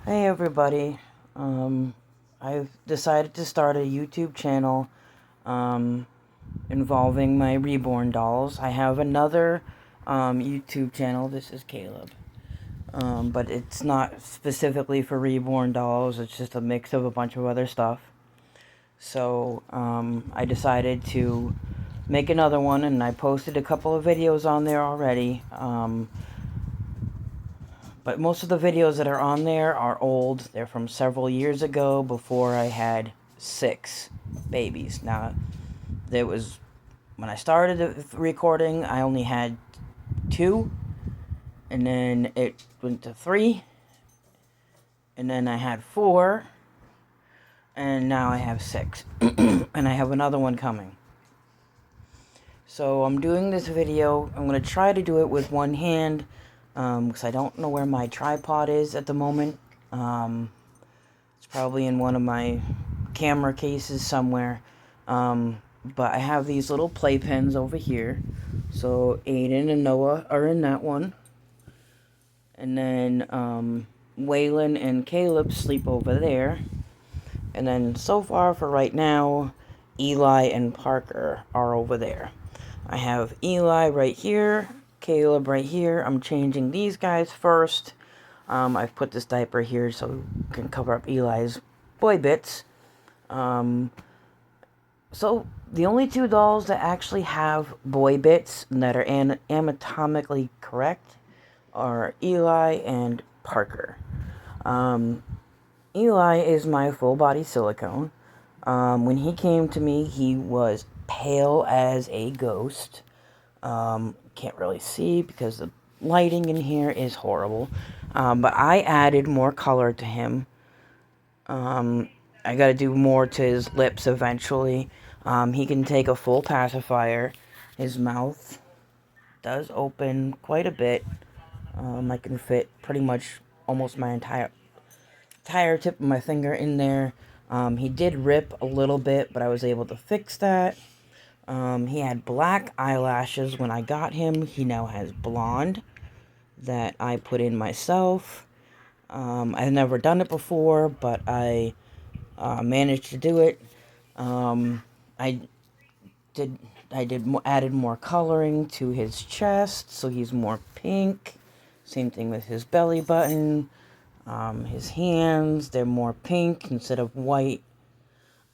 Hey everybody, I've decided to start a YouTube channel um, involving my reborn dolls. I have another YouTube channel, this is Caleb, but it's not specifically for reborn dolls, it's just a mix of a bunch of other stuff. So I decided to make another one, and I posted a couple of videos on there already. But most of the videos that are on there are old. They're from several years ago before I had 6 babies. Now, there was, when I started the recording, I only had 2, and then it went to 3, and then I had 4, and now I have 6. And I have another one coming. So I'm doing this video. I'm going to try to do it with one hand, because I don't know where my tripod is at the moment. It's probably in one of my camera cases somewhere. But I have these little playpens over here. So Aiden and Noah are in that one. And then Waylon and Caleb sleep over there. And then so far for right now, Eli and Parker are over there. I have Eli right here, Caleb right here. I'm changing these guys first. I've put this diaper here so I can cover up Eli's boy bits. So the only 2 dolls that actually have boy bits that are anatomically correct are Eli and Parker. Eli is my full body silicone. When he came to me, he was pale as a ghost. Can't really see because the lighting in here is horrible. But I added more color to him. I gotta do more to his lips eventually. He can take a full pacifier. His mouth does open quite a bit. I can fit pretty much almost my entire tip of my finger in there. He did rip a little bit, but I was able to fix that. He had black eyelashes when I got him. He now has blonde that I put in myself. I've never done it before, but I managed to do it. I did added more coloring to his chest, so he's more pink. Same thing with his belly button. His hands, they're more pink instead of white.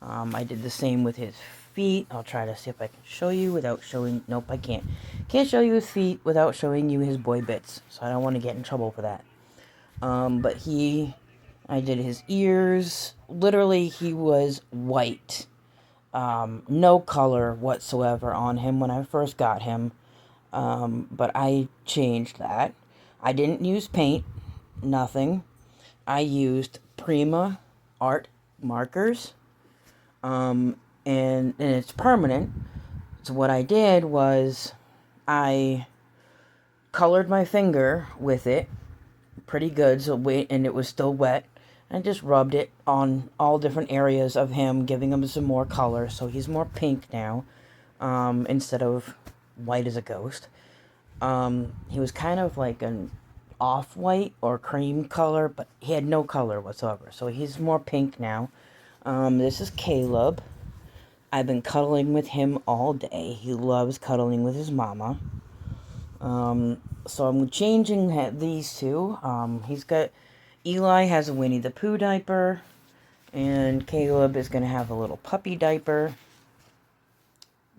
I did the same with his feet. I'll try to see if I can show you without showing. Nope, I can't. Can't show you his feet without showing you his boy bits, so I don't want to get in trouble for that. But I did his ears. Literally, he was white. No color whatsoever on him when I first got him. But I changed that. I didn't use paint. Nothing. I used Prima art markers. And it's permanent. So what I did was I colored my finger with it pretty good, and it was still wet. I just rubbed it on all different areas of him, giving him some more color, so he's more pink now, instead of white as a ghost. He was kind of like an off-white or cream color, but he had no color whatsoever, so he's more pink now. This is Caleb. I've been cuddling with him all day. He loves cuddling with his mama. So I'm changing these 2. Eli has a Winnie the Pooh diaper, and Caleb is going to have a little puppy diaper.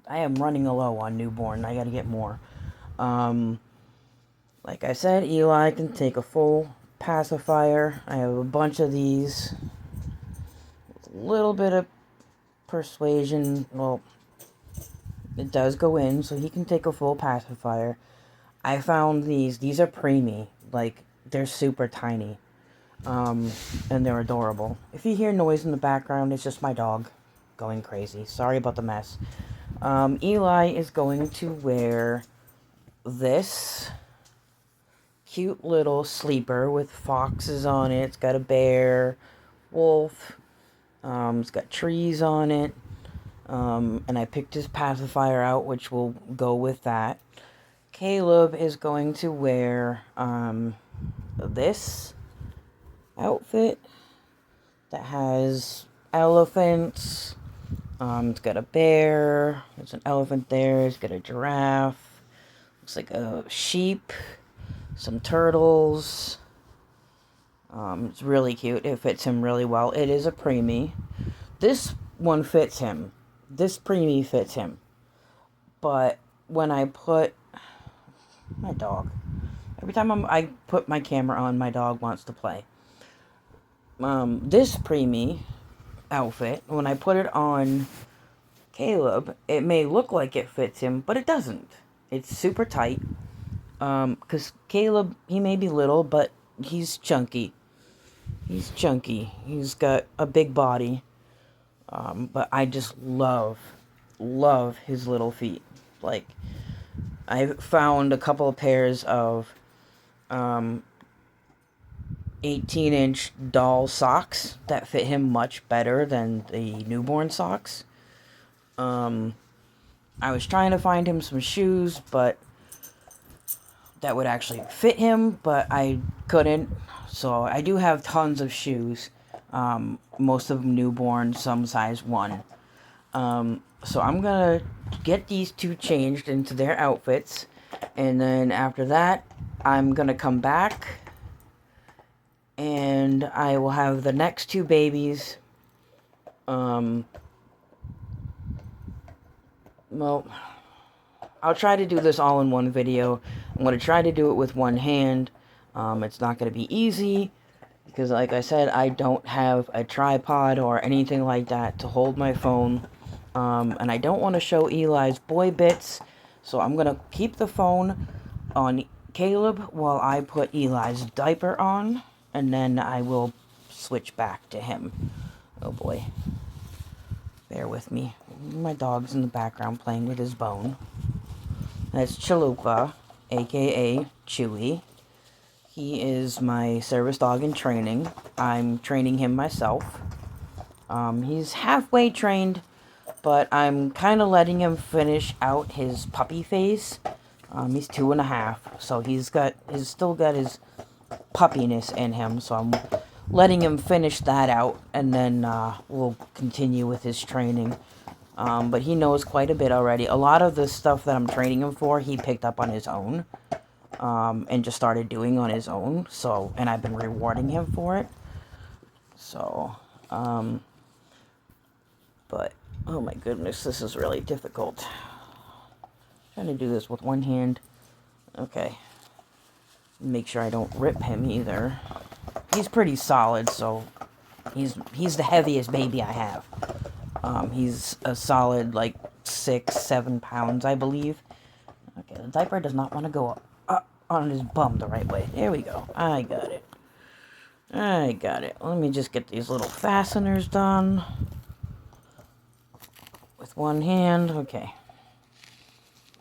I am running low on newborn. I got to get more. Like I said, Eli can take a full pacifier. I have a bunch of these. A little bit of persuasion. Well, it does go in, so he can take a full pacifier. I found these are preemie. Like, they're super tiny. And they're adorable. If you hear noise in the background, it's just my dog going crazy. Sorry about the mess. Eli is going to wear this cute little sleeper with foxes on it. It's got a bear, wolf. It's got trees on it. And I picked his pacifier out, which will go with that. Caleb is going to wear this outfit that has elephants. It's got a bear. There's an elephant there. It's got a giraffe. Looks like a sheep. Some turtles. It's really cute. It fits him really well. It is a preemie. This one fits him. This preemie fits him. But when I put my dog, every time I put my camera on, my dog wants to play. This preemie outfit, when I put it on Caleb, it may look like it fits him, but it doesn't. It's super tight. Because Caleb, he may be little, but he's chunky. He's chunky. He's got a big body. But I just love his little feet. Like, I found a couple of pairs of 18-inch doll socks that fit him much better than the newborn socks. I was trying to find him some shoes, but that would actually fit him, but I couldn't. So I do have tons of shoes. Most of them newborn, some size 1. So I'm gonna get these two changed into their outfits, and then after that, I'm gonna come back, and I will have the next 2 babies, well, I'll try to do this all in one video. I'm going to try to do it with one hand. It's not going to be easy, because like I said, I don't have a tripod or anything like that to hold my phone. And I don't want to show Eli's boy bits, so I'm going to keep the phone on Caleb while I put Eli's diaper on, and then I will switch back to him. Oh boy. Bear with me. My dog's in the background playing with his bone. That's Chalupa, aka Chewy. He is my service dog in training. I'm training him myself. He's halfway trained, but I'm kind of letting him finish out his puppy phase. He's 2.5, so he's still got his puppiness in him, so I'm letting him finish that out, and then we'll continue with his training. But he knows quite a bit already. A lot of the stuff that I'm training him for, he picked up on his own, and just started doing on his own. So, and I've been rewarding him for it. So, but, oh my goodness, this is really difficult. I'm trying to do this with one hand. Okay. Make sure I don't rip him either. He's pretty solid, so he's the heaviest baby I have. He's a solid, like, 6-7 pounds, I believe. Okay, the diaper does not want to go up on his bum the right way. There we go. I got it. Let me just get these little fasteners done. With one hand. Okay.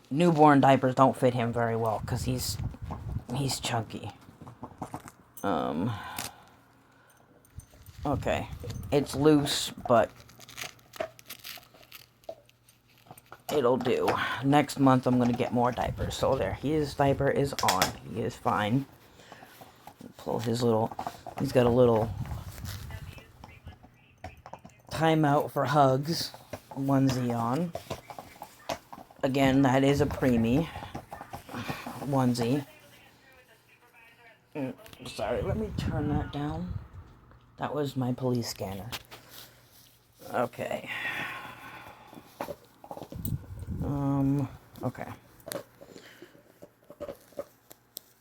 Newborn diapers don't fit him very well, because he's chunky. Okay. It's loose, but it'll do. Next month, I'm going to get more diapers. So there, his diaper is on. He is fine. Pull his little... He's got a little timeout for hugs onesie on. Again, that is a preemie onesie. Sorry, let me turn that down. That was my police scanner. Okay. Okay.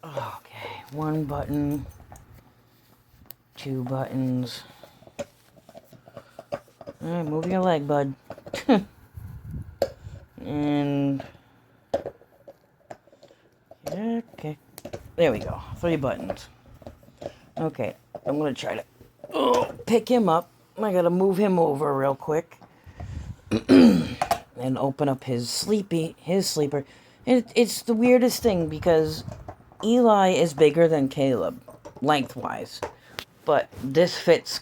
Okay, 1 button, 2 buttons. Alright, move your leg, bud. And... okay. There we go. 3 buttons. Okay, I'm gonna try to pick him up. I gotta move him over real quick. And open up his sleeper. It's the weirdest thing, because Eli is bigger than Caleb, lengthwise. But this fits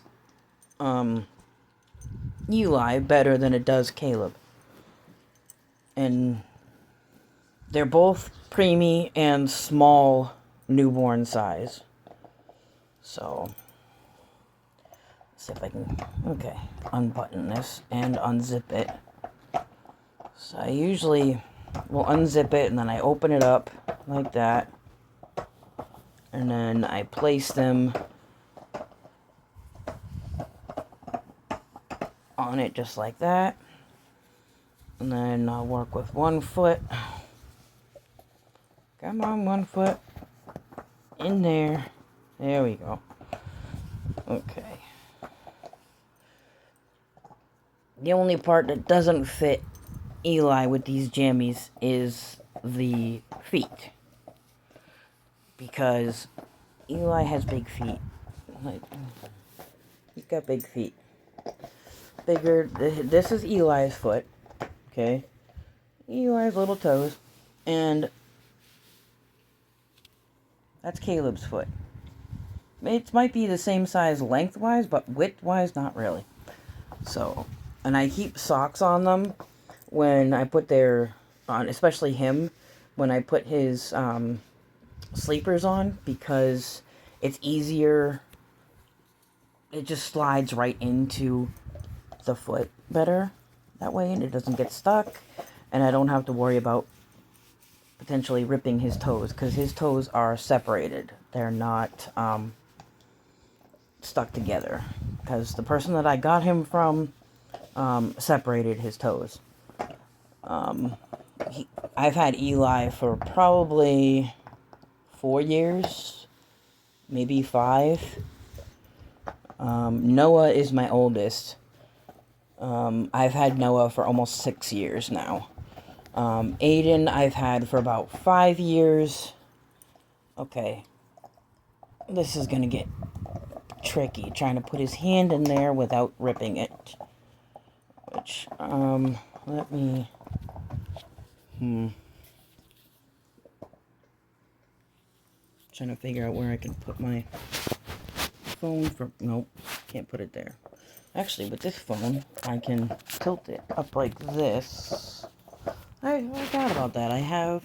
Eli better than it does Caleb. And they're both preemie and small newborn size. So, see if I can, okay, unbutton this and unzip it. So I usually will unzip it and then I open it up like that. And then I place them on it just like that. And then I'll work with one foot. Come on, one foot. In there. There we go. Okay. The only part that doesn't fit Eli with these jammies is the feet. Because Eli has big feet. Like, he's got big feet. Bigger. This is Eli's foot. Okay. Eli's little toes. And that's Caleb's foot. It might be the same size lengthwise, but widthwise, not really. So, and I keep socks on them when I put their, on, especially him, when I put his sleepers on, because it's easier. It just slides right into the foot better that way, and it doesn't get stuck, and I don't have to worry about potentially ripping his toes, because his toes are separated. They're not stuck together, because the person that I got him from separated his toes. I've had Eli for probably 4 years, maybe 5. Noah is my oldest. I've had Noah for almost 6 years now. Aiden I've had for about 5 years. Okay. This is gonna get tricky, trying to put his hand in there without ripping it. Which, let me... Trying to figure out where I can put my phone for... Nope, can't put it there. Actually, with this phone, I can tilt it up like this. I forgot about that. I have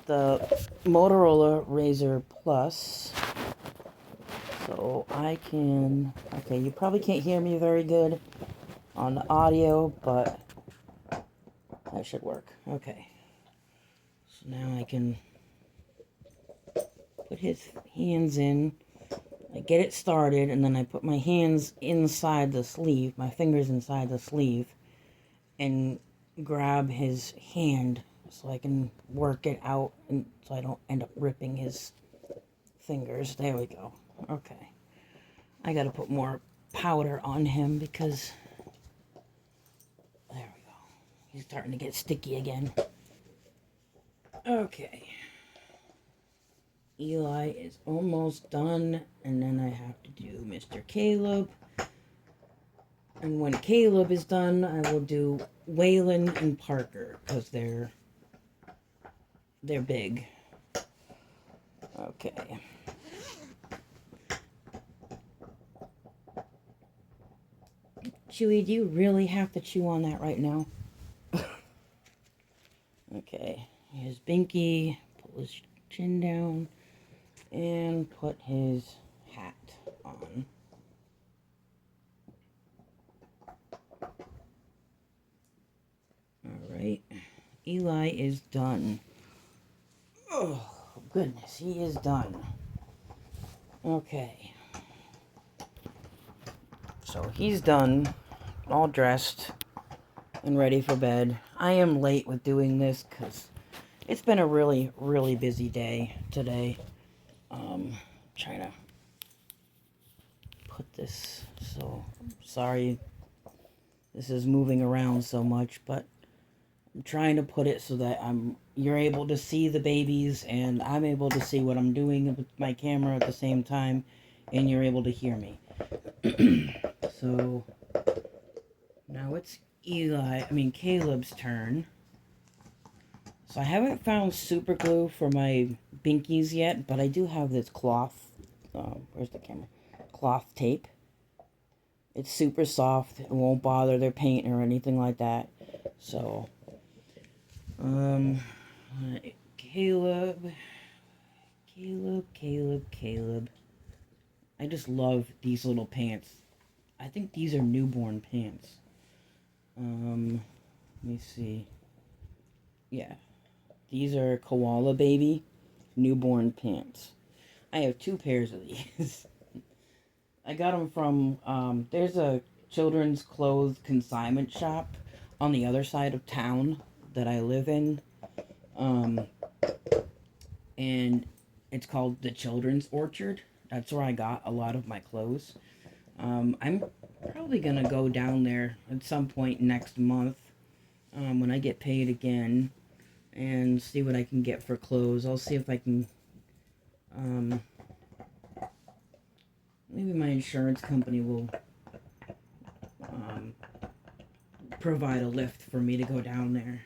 the Motorola Razr Plus. So I can... Okay, you probably can't hear me very good on the audio, but that should work. Okay. So now I can put his hands in. I get it started, and then I put my hands inside the sleeve, my fingers inside the sleeve, and grab his hand so I can work it out, and so I don't end up ripping his fingers. There we go. Okay. I gotta put more powder on him because... There we go. He's starting to get sticky again. Okay. Eli is almost done, and then I have to do Mr. Caleb. And when Caleb is done, I will do Waylon and Parker, because they're big. Okay. Chewy, do you really have to chew on that right now? Okay. Here's Binky. Pull his chin down. And put his hat on. Alright. Eli is done. Oh, goodness. He is done. Okay. So he's done. All dressed. And ready for bed. I am late with doing this because it's been a really, really busy day today. Trying to put this, so sorry this is moving around so much, but I'm trying to put it so that you're able to see the babies and I'm able to see what I'm doing with my camera at the same time, and you're able to hear me. So now it's Caleb's turn. So I haven't found super glue for my binkies yet, but I do have this cloth. Where's the camera? Cloth tape. It's super soft. It won't bother their paint or anything like that. So, Caleb. I just love these little pants. I think these are newborn pants. Let me see. Yeah, these are Koala Baby newborn pants. I have two pairs of these. I got them from, there's a children's clothes consignment shop on the other side of town that I live in. Um, and it's called the Children's Orchard. That's where I got a lot of my clothes. I'm probably gonna go down there at some point next month, when I get paid again, and see what I can get for clothes. I'll see if I can, um, maybe my insurance company will, um, provide a lift for me to go down there.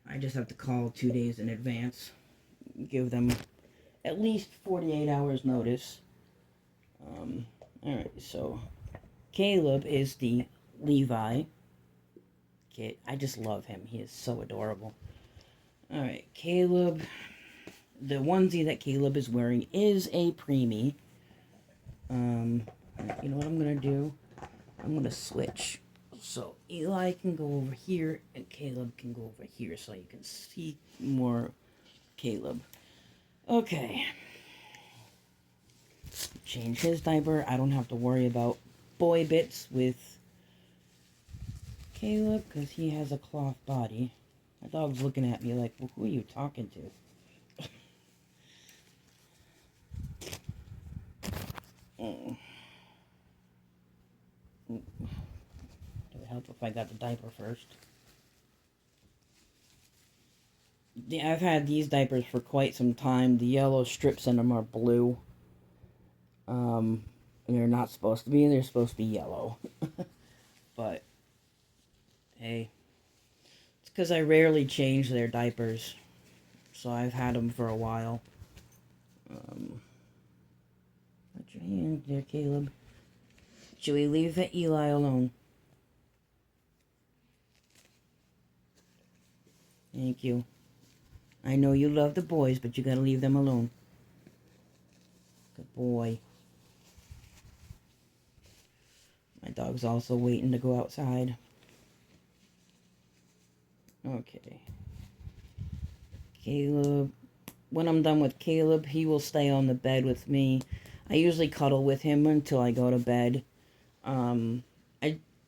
I just have to call 2 days in advance, give them at least 48 hours notice. Alright, so Caleb is the Levi kid. I just love him. He is so adorable. Alright, Caleb. The onesie that Caleb is wearing is a preemie. You know what I'm gonna do? I'm gonna switch. So Eli can go over here and Caleb can go over here so you can see more Caleb. Okay. Change his diaper. I don't have to worry about boy bits with Caleb because he has a cloth body. My dog's looking at me like, well, who are you talking to? It would help if I got the diaper first. Yeah, I've had these diapers for quite some time. The yellow strips in them are blue. And they're not supposed to be. They're supposed to be yellow. But, hey. It's because I rarely change their diapers. So I've had them for a while. Put your hand there, Caleb. Should we leave Eli alone? Thank you. I know you love the boys, but you gotta leave them alone. Good boy. My dog's also waiting to go outside. Okay. Caleb. When I'm done with Caleb, he will stay on the bed with me. I usually cuddle with him until I go to bed. I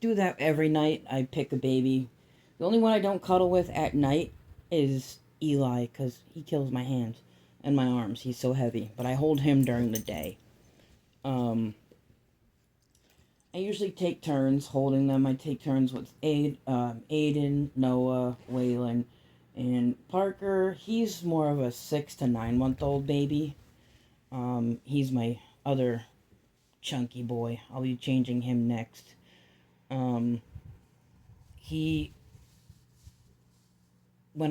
do that every night. I pick a baby. The only one I don't cuddle with at night is Eli, because he kills my hands and my arms. He's so heavy. But I hold him during the day. I usually take turns holding them. I take turns with Aiden, Noah, Waylon, and Parker. He's more of a 6 to 9 month old baby. He's my other chunky boy. I'll be changing him next. When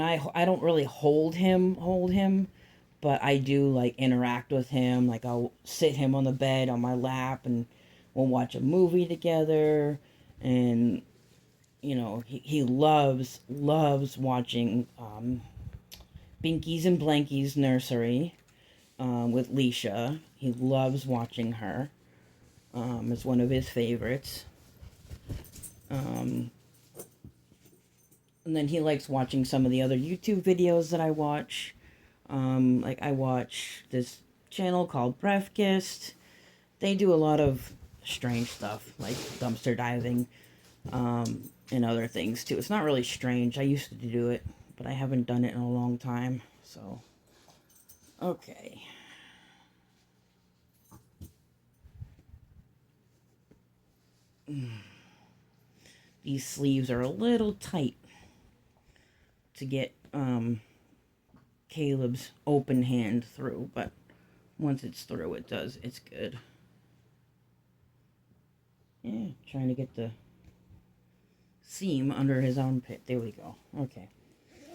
I don't really hold him, but I do like interact with him. Like I'll sit him on the bed on my lap and we'll watch a movie together. And you know, he loves watching Binkies and Blankies Nursery with Leisha. He loves watching her. It's one of his favorites. And then he likes watching some of the other YouTube videos that I watch. Like I watch this channel called Breathkist. They do a lot of strange stuff, like dumpster diving, and other things too. It's not really strange. I used to do it, but I haven't done it in a long time. So, okay. These sleeves are a little tight to get Caleb's open hand through, but once it's through, it's good. Yeah, trying to get the seam under his armpit. There we go. Okay.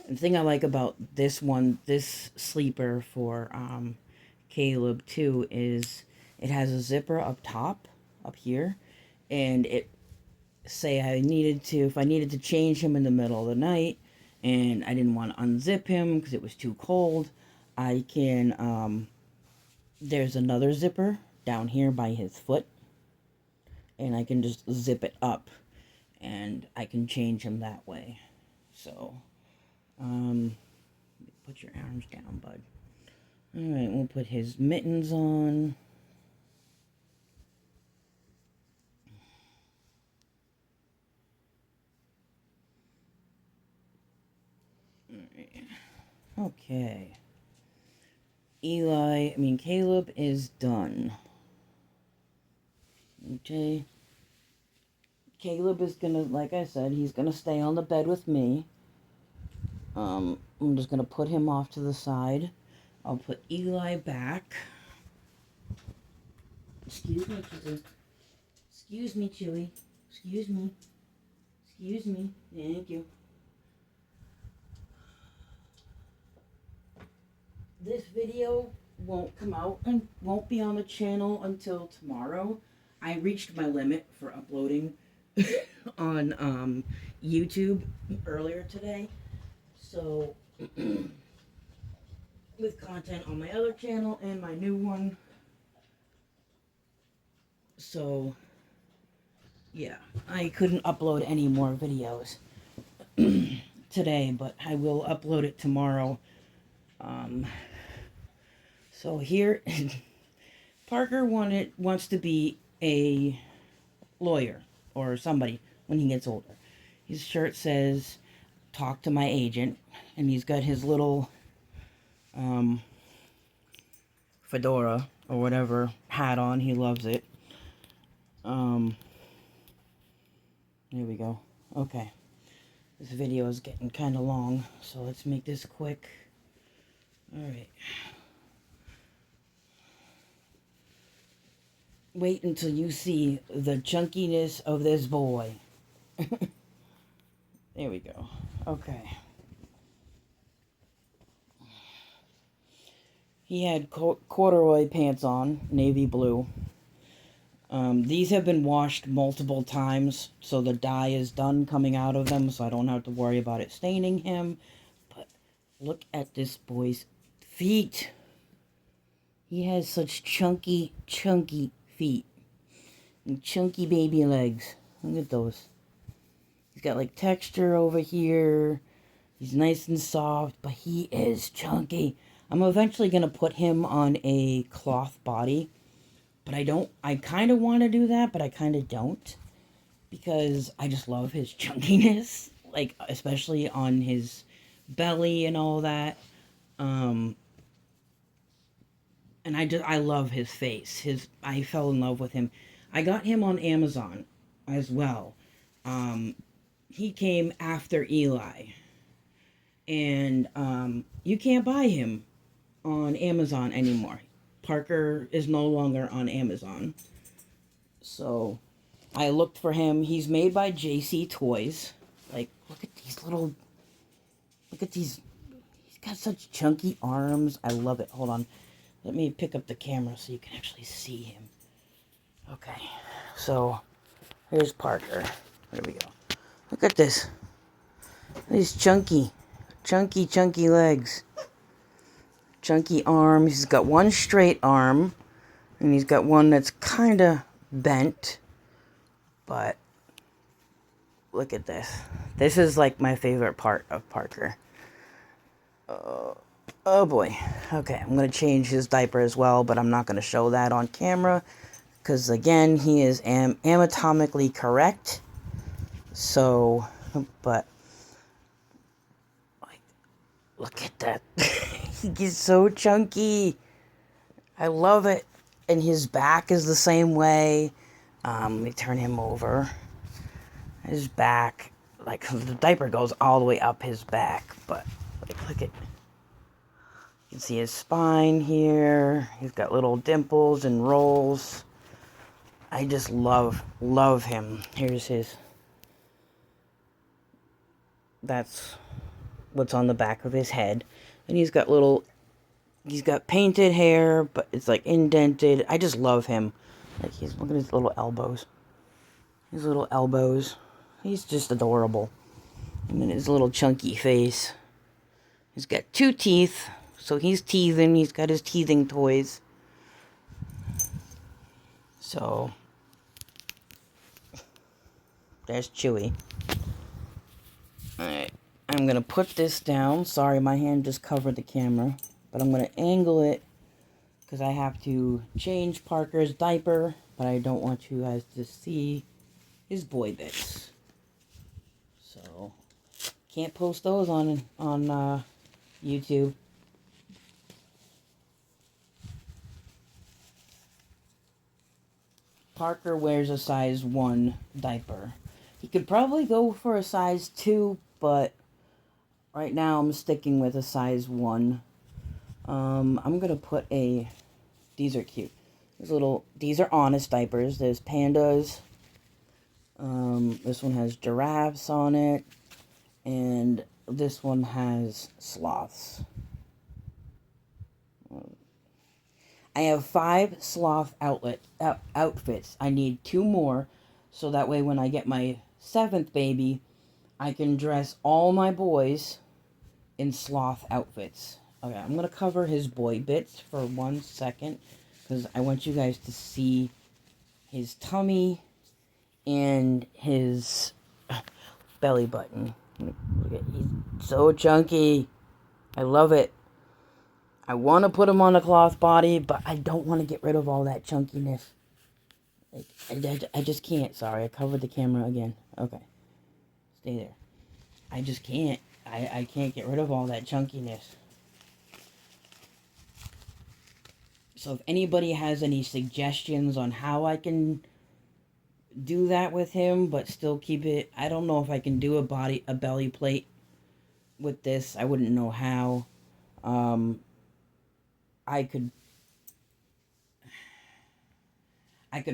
The thing I like about this sleeper for Caleb too, is it has a zipper up top, up here, and if I needed to change him in the middle of the night, and I didn't want to unzip him because it was too cold, I can, there's another zipper down here by his foot. And I can just zip it up. And I can change him that way. So, put your arms down, bud. Alright, we'll put his mittens on. Okay. Caleb is done. Okay. Caleb is gonna, like I said, he's gonna stay on the bed with me. I'm just gonna put him off to the side. I'll put Eli back. Excuse me, Chewy. Excuse me, Chewy. Excuse me. Excuse me. Thank you. This video won't come out and won't be on the channel until tomorrow. I reached my limit for uploading on YouTube earlier today. So, with content on my other channel and my new one. So, yeah, I couldn't upload any more videos today, but I will upload it tomorrow. So here, Parker wants to be a lawyer or somebody when he gets older. His shirt says, "Talk to my agent," and he's got his little fedora or whatever hat on. He loves it. There we go. Okay. This video is getting kind of long, so let's make this quick. Alright. Wait until you see the chunkiness of this boy. There we go. Okay. He had corduroy pants on, navy blue. These have been washed multiple times, so the dye is done coming out of them, so I don't have to worry about it staining him. But look at this boy's feet. He has such chunky feet. And chunky baby legs. Look at those. He's got like texture over here. He's nice and soft, but he is chunky. I'm eventually going to put him on a cloth body. But I kind of want to do that, but I kind of don't. Because I just love his chunkiness. Like, especially on his belly and all that. And I love his face. I fell in love with him. I got him on Amazon as well. He came after Eli. And you can't buy him on Amazon anymore. Parker is no longer on Amazon. So I looked for him. He's made by JC Toys. Like, look at these. He's got such chunky arms. I love it. Hold on. Let me pick up the camera so you can actually see him. Okay. So, here's Parker. There we go. Look at this. These chunky legs. Chunky arms. He's got one straight arm. And he's got one that's kind of bent. But, look at this. This is like my favorite part of Parker. Oh boy. Okay, I'm going to change his diaper as well, but I'm not going to show that on camera. Because again, he is anatomically correct. So, but, like, look at that. He's so chunky. I love it. And his back is the same way. Let me turn him over. His back, like, the diaper goes all the way up his back. But, like, look at, you can see his spine here. He's got little dimples and rolls. I just love him. Here's his, that's what's on the back of his head. And he's got painted hair, but it's like indented. I just love him. Like, look at his little elbows. He's just adorable. And then his little chunky face. He's got 2 teeth, so he's teething. He's got his teething toys. So, there's Chewy. Alright, I'm going to put this down. Sorry, my hand just covered the camera. But I'm going to angle it because I have to change Parker's diaper. But I don't want you guys to see his boy bits. So, can't post those on YouTube. Parker wears a size 1 diaper. He could probably go for a size 2, but right now I'm sticking with a size 1. I'm gonna put a... These are cute. These are Honest diapers. There's pandas. This one has giraffes on it. And this one has sloths. I have 5 sloth outfits. I need 2 more, so that way when I get my 7th baby, I can dress all my boys in sloth outfits. Okay, I'm going to cover his boy bits for 1 second, because I want you guys to see his tummy and his belly button. Look at, he's so chunky. I love it. I want to put him on a cloth body, but I don't want to get rid of all that chunkiness. I just can't. Sorry, I covered the camera again. Okay. Stay there. I just can't. I can't get rid of all that chunkiness. So if anybody has any suggestions on how I can do that with him, but still keep it... I don't know if I can do a belly plate with this. I wouldn't know how. I could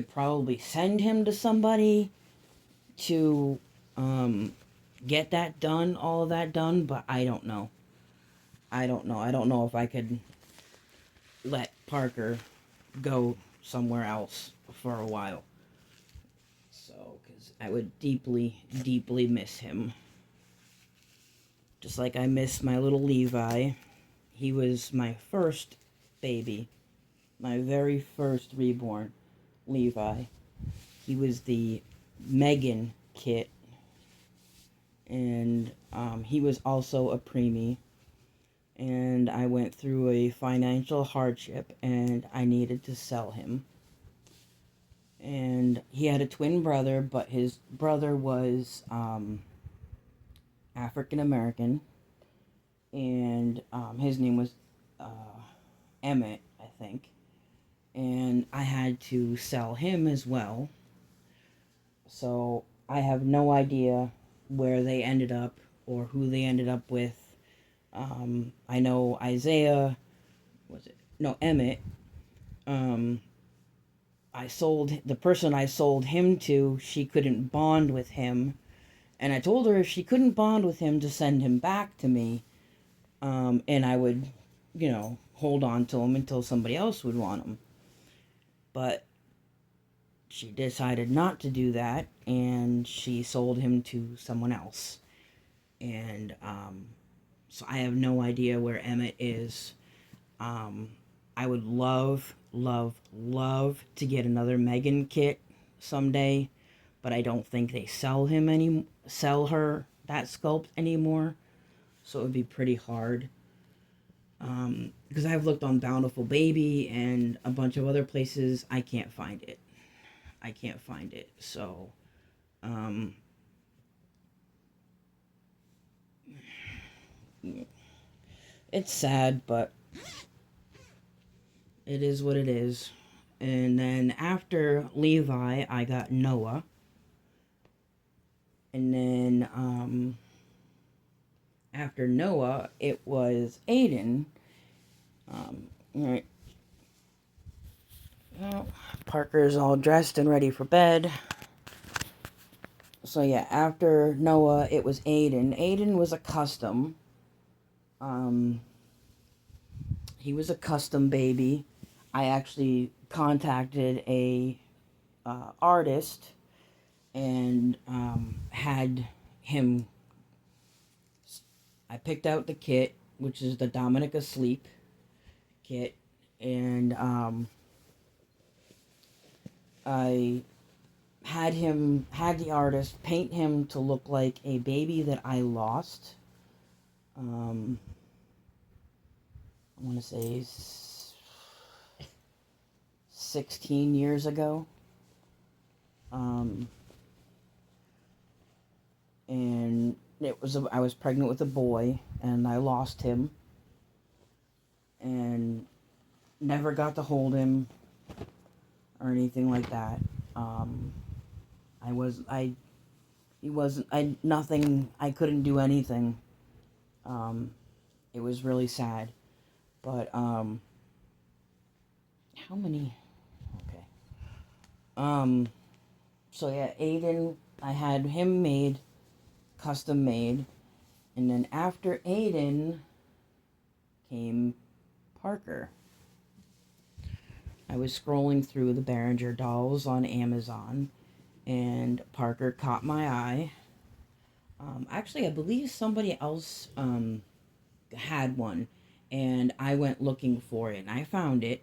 probably send him to somebody to get that done, all of that done, but I don't know. I don't know if I could let Parker go somewhere else for a while. So, because I would deeply, deeply miss him. Just like I miss my little Levi. He was my first baby. My very first reborn. Levi. He was the Megan kit, and he was also a preemie, and I went through a financial hardship, and I needed to sell him. And he had a twin brother, but his brother was African American, and his name was Emmett, I think. And I had to sell him as well. So I have no idea where they ended up or who they ended up with. I know Isaiah, Emmett. The person I sold him to, she couldn't bond with him. And I told her if she couldn't bond with him to send him back to me. And I would, hold on to him until somebody else would want him. But she decided not to do that, and she sold him to someone else. And so I have no idea where Emmett is. I would love, love, love to get another Megan kit someday, but I don't think they sell her that sculpt anymore. So it would be pretty hard. Because I've looked on Bountiful Baby and a bunch of other places. I can't find it. So, it's sad, but it is what it is. And then after Levi, I got Noah. And then, after Noah, it was Aiden. Alright. Well, Parker's all dressed and ready for bed. So yeah, after Noah, it was Aiden. Aiden was a custom. He was a custom baby. I actually contacted a artist and had him... I picked out the kit, which is the Dominic Asleep kit, and I had the artist paint him to look like a baby that I lost. Um, I want to say 16 years ago. Um, and I was pregnant with a boy, and I lost him, and never got to hold him or anything like that. Um, I was I he wasn't I nothing. I couldn't do anything. Um, it was really sad. But how many? Okay. Um, so yeah, Aiden. I had him made, custom made, and then after Aiden came Parker. I was scrolling through the Behringer dolls on Amazon, and Parker caught my eye. Actually, I believe somebody else had one, and I went looking for it, and I found it,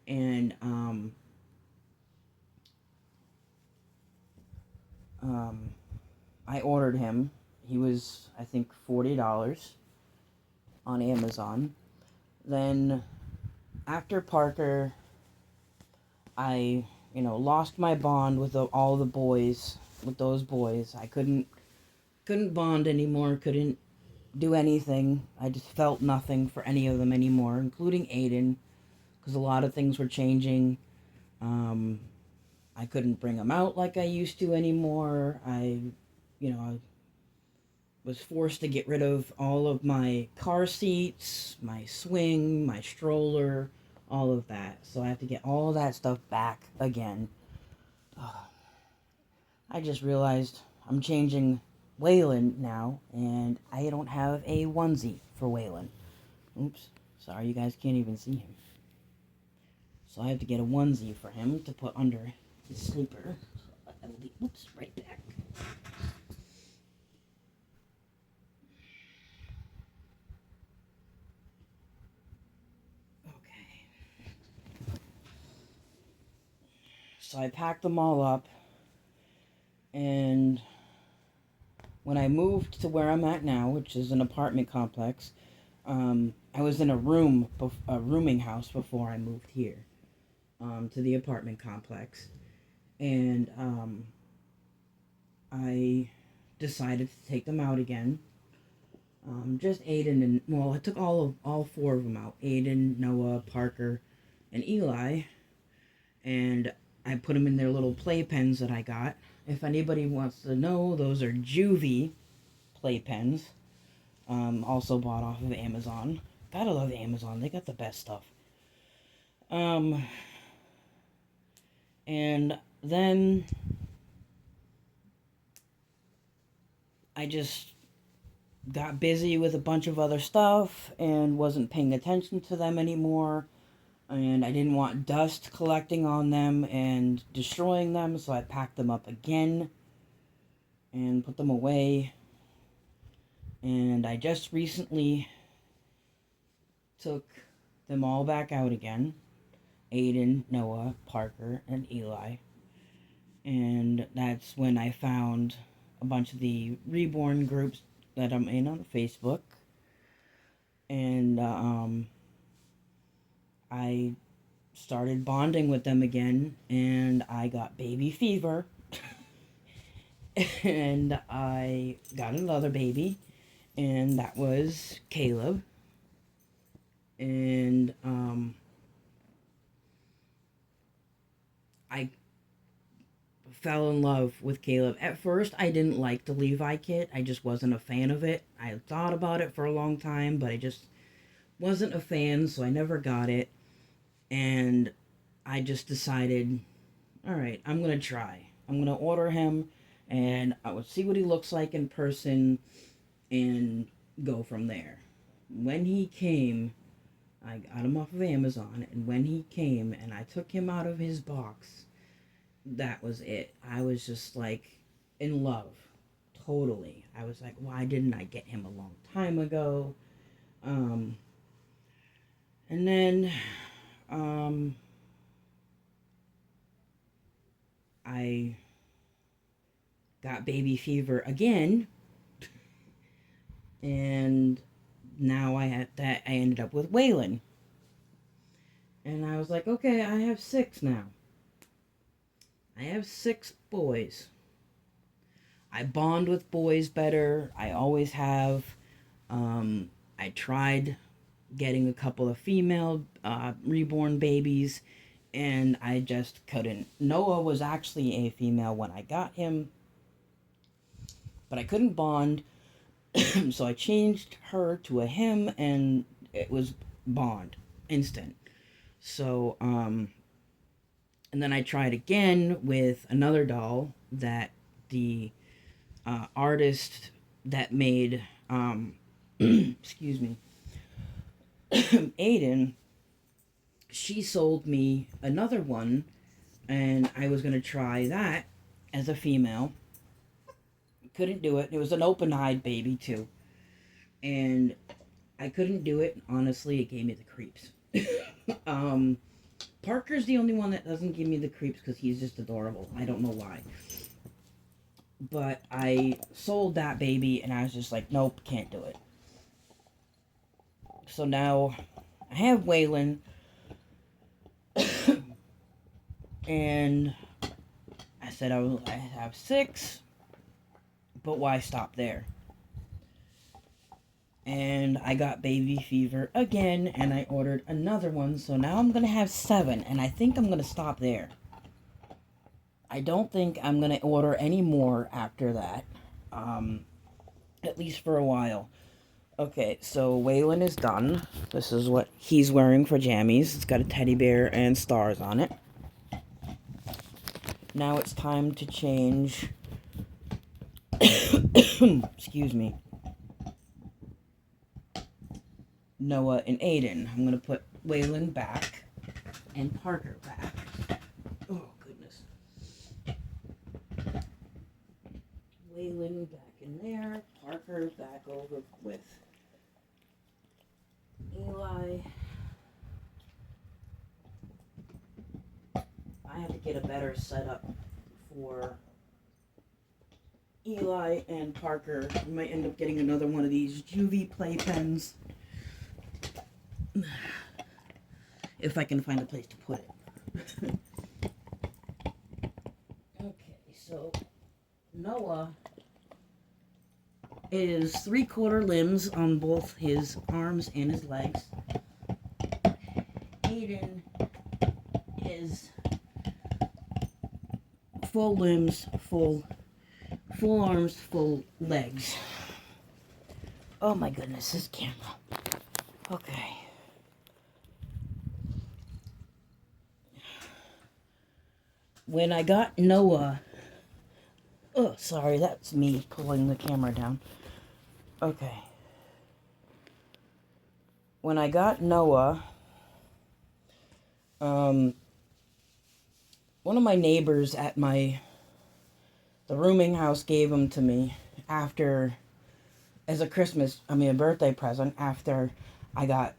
and um, I ordered him. He was, I think, $40 on Amazon. Then after Parker, I, lost my bond with all the boys, with those boys. I couldn't bond anymore. Couldn't do anything. I just felt nothing for any of them anymore, including Aiden, because a lot of things were changing. Um, I couldn't bring him out like I used to anymore. I was forced to get rid of all of my car seats, my swing, my stroller, all of that. So I have to get all of that stuff back again. I just realized I'm changing Waylon now, and I don't have a onesie for Waylon. Oops, sorry, you guys can't even see him. So I have to get a onesie for him to put under his sleeper. So that'll be, oops, right back. Okay. So I packed them all up, and when I moved to where I'm at now, which is an apartment complex, I was in a rooming house before I moved here, to the apartment complex, and I decided to take them out again. Just Aiden and, well, I took all four of them out: Aiden, Noah, Parker, and Eli, and I put them in their little playpens that I got. If anybody wants to know, those are Juvie playpens. Also bought off of Amazon. Gotta love Amazon. They got the best stuff. Um, and then I just got busy with a bunch of other stuff and wasn't paying attention to them anymore. And I didn't want dust collecting on them and destroying them, so I packed them up again and put them away. And I just recently took them all back out again: Aiden, Noah, Parker, and Eli. And that's when I found a bunch of the reborn groups that I'm in on Facebook. And I started bonding with them again, and I got baby fever. And I got another baby, and that was Caleb. And I fell in love with Caleb. At first, I didn't like the Levi kit. I just wasn't a fan of it. I thought about it for a long time, but I just wasn't a fan, so I never got it. And I just decided, all right, I'm going to try. I'm going to order him, and I would see what he looks like in person and go from there. When he came, I got him off of Amazon, and when he came and I took him out of his box, that was it. I was just like in love. Totally. I was like, why didn't I get him a long time ago? Um, and then, um, I got baby fever again, and now I ended up with Waylon. And I was like, okay, I have 6 now. I have 6 boys. I bond with boys better. I always have. I tried getting a couple of female reborn babies, and I just couldn't. Noah was actually a female when I got him, but I couldn't bond, so I changed her to a him, and it was bond instant. So, and then I tried again with another doll that the artist that made, excuse me, Aiden, she sold me another one, and I was going to try that as a female. Couldn't do it. It was an open-eyed baby, too. And I couldn't do it. Honestly, it gave me the creeps. Parker's the only one that doesn't give me the creeps because he's just adorable. I don't know why. But I sold that baby, and I was just like, nope, can't do it. So now I have Waylon, and I said I have 6, but why stop there? And I got baby fever again, and I ordered another one, so now I'm going to have 7, and I think I'm going to stop there. I don't think I'm going to order any more after that, at least for a while. Okay, so Waylon is done. This is what he's wearing for jammies. It's got a teddy bear and stars on it. Now it's time to change, excuse me, Noah and Aiden. I'm going to put Waylon back and Parker back. Oh, goodness. Waylon back in there. Parker back over with Eli. I have to get a better setup for Eli and Parker. We might end up getting another one of these Juvie playpens. If I can find a place to put it. Okay, so Noah is 3/4 limbs on both his arms and his legs. Aiden is full limbs, full arms, full legs. Oh my goodness, this camera. Okay. When I got Noah, oh, sorry, that's me pulling the camera down. Okay. When I got Noah, one of my neighbors at the rooming house gave him to me after, as a birthday present after I got,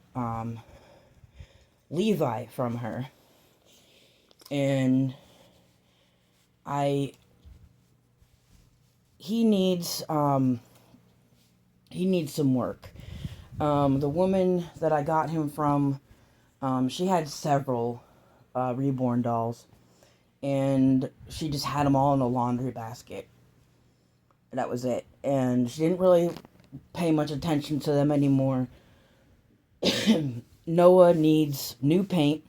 Levi from her. And he needs some work. The woman that I got him from, she had several reborn dolls, and she just had them all in a laundry basket. That was it. And she didn't really pay much attention to them anymore. Noah needs new paint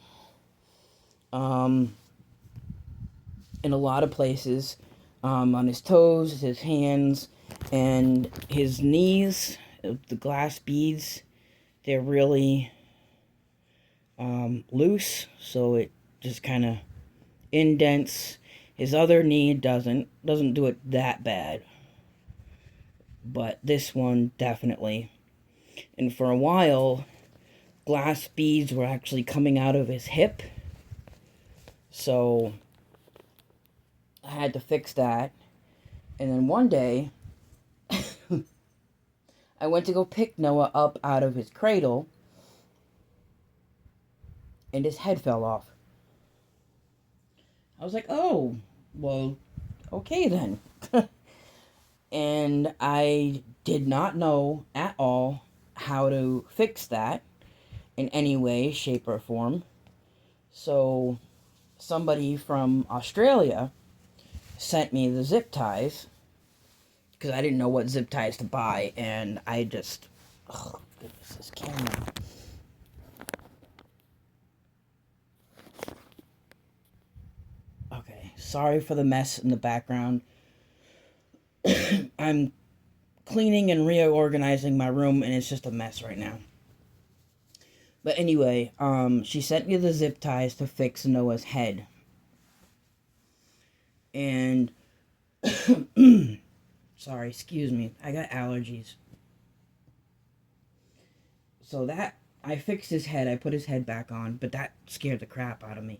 in a lot of places, on his toes, his hands, and his knees. The glass beads, they're really loose, so it just kind of indents. His other knee doesn't do it that bad, but this one definitely. And for a while, glass beads were actually coming out of his hip, so I had to fix that. And then one day, I went to go pick Noah up out of his cradle, and his head fell off. I was like, oh, Well, okay then. And I did not know at all how to fix that in any way, shape, or form. So somebody from Australia sent me the zip ties because I didn't know what zip ties to buy, and I just, oh goodness, this camera. Okay, sorry for the mess in the background. I'm cleaning and reorganizing my room, and it's just a mess right now. But anyway, she sent me the zip ties to fix Noah's head. And sorry, excuse me, I got allergies. So that I fixed his head, I put his head back on, but that scared the crap out of me.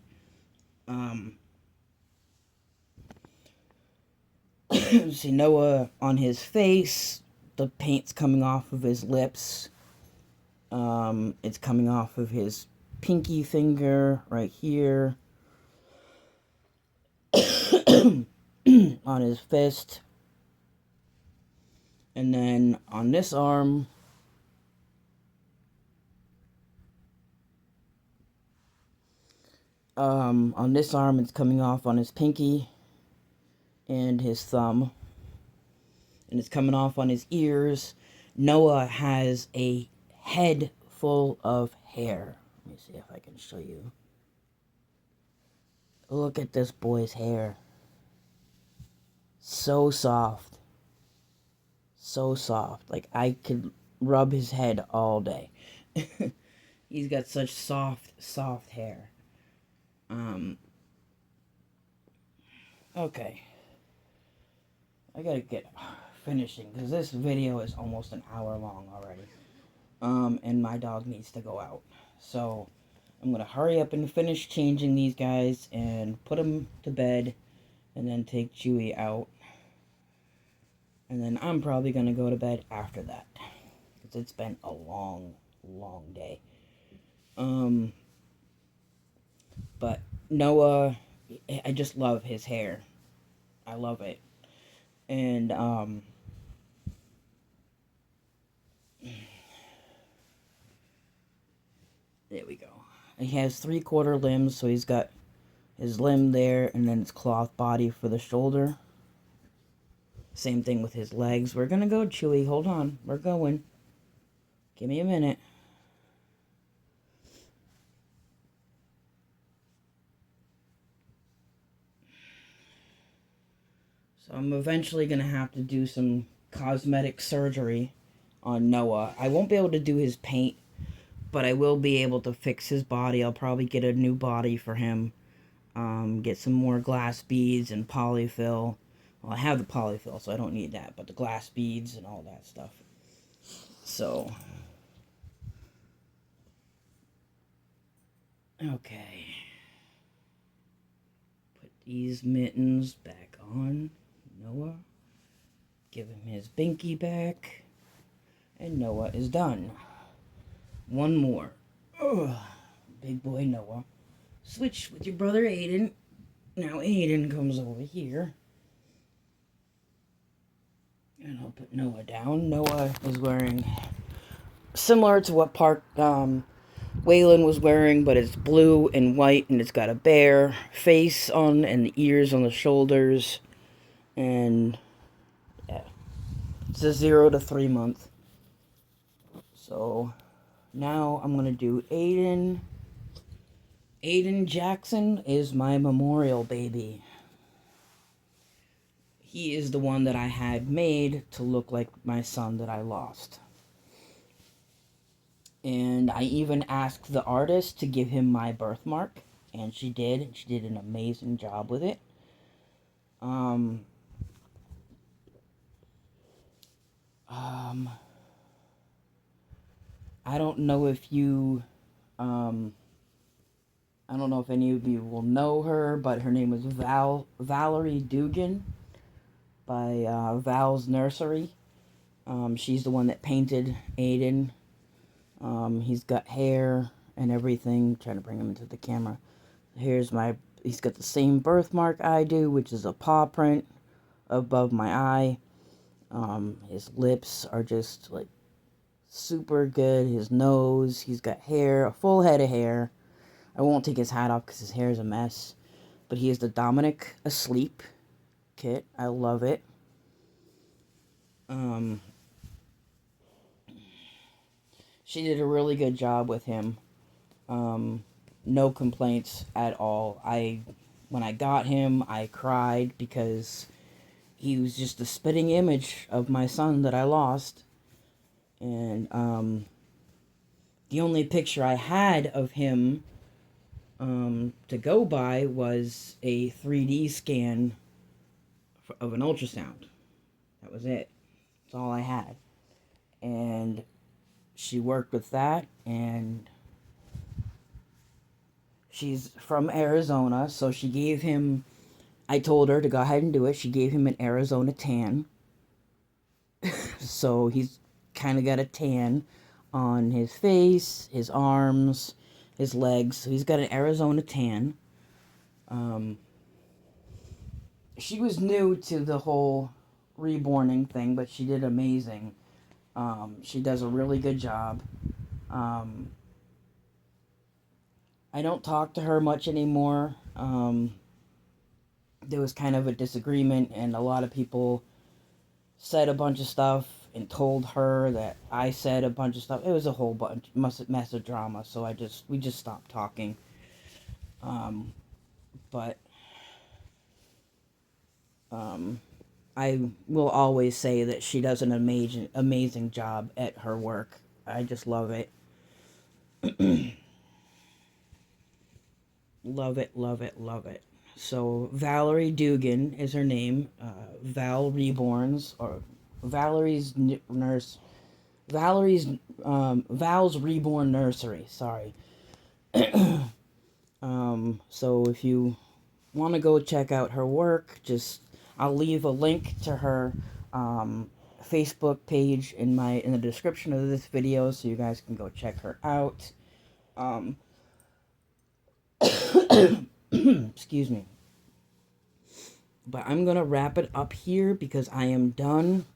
See Noah on his face, the paint's coming off of his lips. It's coming off of his pinky finger right here. On his fist. And then on this arm, it's coming off on his pinky and his thumb. And it's coming off on his ears. Noah has a head full of hair. Let me see if I can show you. Look at this boy's hair. So soft. So soft. Like, I could rub his head all day. He's got such soft hair. Okay. I gotta get finishing, because this video is almost an hour long already. And my dog needs to go out. So, I'm gonna hurry up and finish changing these guys and put them to bed, and then take Chewy out. And then I'm probably gonna go to bed after that, because it's been a long day. But Noah, I just love his hair. I love it. And, there we go. He has 3/4 limbs, so he's got his limb there, and then it's cloth body for the shoulder. Same thing with his legs. We're gonna go, Chewy. Hold on. We're going. Give me a minute. So I'm eventually gonna have to do some cosmetic surgery on Noah. I won't be able to do his paint, but I will be able to fix his body. I'll probably get a new body for him. Get some more glass beads and polyfill. Well, I have the polyfill, so I don't need that, but the glass beads and all that stuff. So, okay. Put these mittens back on Noah. Give him his binky back. And Noah is done. One more. Ugh. Big boy Noah. Switch with your brother Aiden. Now Aiden comes over here. And I'll put Noah down. Noah is wearing similar to what Waylon was wearing, but it's blue and white, and it's got a bear face on, and the ears on the shoulders. And yeah, it's a 0 to 3 month. So now I'm gonna do Aiden. Aiden Jackson is my memorial baby. He is the one that I had made to look like my son that I lost. And I even asked the artist to give him my birthmark, and she did, and she did an amazing job with it. I don't know if you, I don't know if any of you will know her, but her name is Valerie Dugan by Val's Nursery. She's the one that painted Aiden. He's got hair and everything. I'm trying to bring him into the camera. Here's my He's got the same birthmark I do, which is a paw print above my eye. His lips are just like super good. His nose, he's got hair, a full head of hair. I won't take his hat off because his hair is a mess. But he is the Dominic Asleep kit. I love it. She did a really good job with him. No complaints at all. When I got him, I cried because he was just the spitting image of my son that I lost. And the only picture I had of him to go by was a 3D scan of an ultrasound. That was it. That's all I had. And she worked with that, and she's from Arizona, so she gave him, I told her to go ahead and do it. She gave him an Arizona tan. So he's kind of got a tan on his face, his arms, his legs. So he's got an Arizona tan. She was new to the whole reborning thing, but she did amazing. She does a really good job. I don't talk to her much anymore. There was kind of a disagreement, and a lot of people said a bunch of stuff and told her that I said a bunch of stuff. It was a whole mess of drama, so we just stopped talking. But I will always say that she does an amazing job at her work. I just love it. Love it, love it, love it. So Valerie Dugan is her name. Val Reborns, or Valerie's nurse. Val's Reborn Nursery. Sorry. So if you want to go check out her work, I'll leave a link to her Facebook page in the description of this video, so you guys can go check her out. Excuse me. But I'm gonna wrap it up here because I am done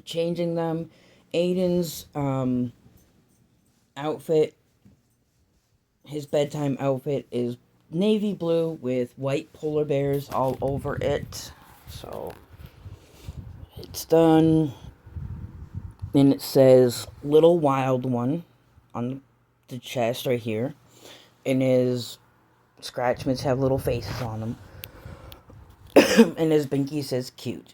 changing them. Aiden's outfit, his bedtime outfit, is navy blue with white polar bears all over it. So it's done. And it says Little Wild One on the chest right here. And his scratch mitts have little faces on them. And his binky says cute.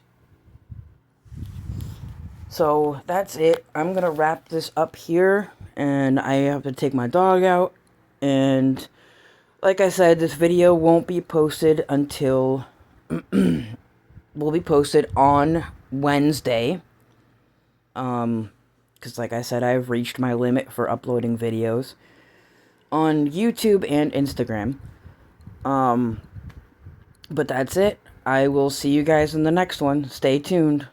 So that's it. I'm going to wrap this up here. And I have to take my dog out. And like I said, this video won't be posted until... will be posted on Wednesday. Because like I said, I've reached my limit for uploading videos on YouTube and Instagram. But that's it. I will see you guys in the next one. Stay tuned.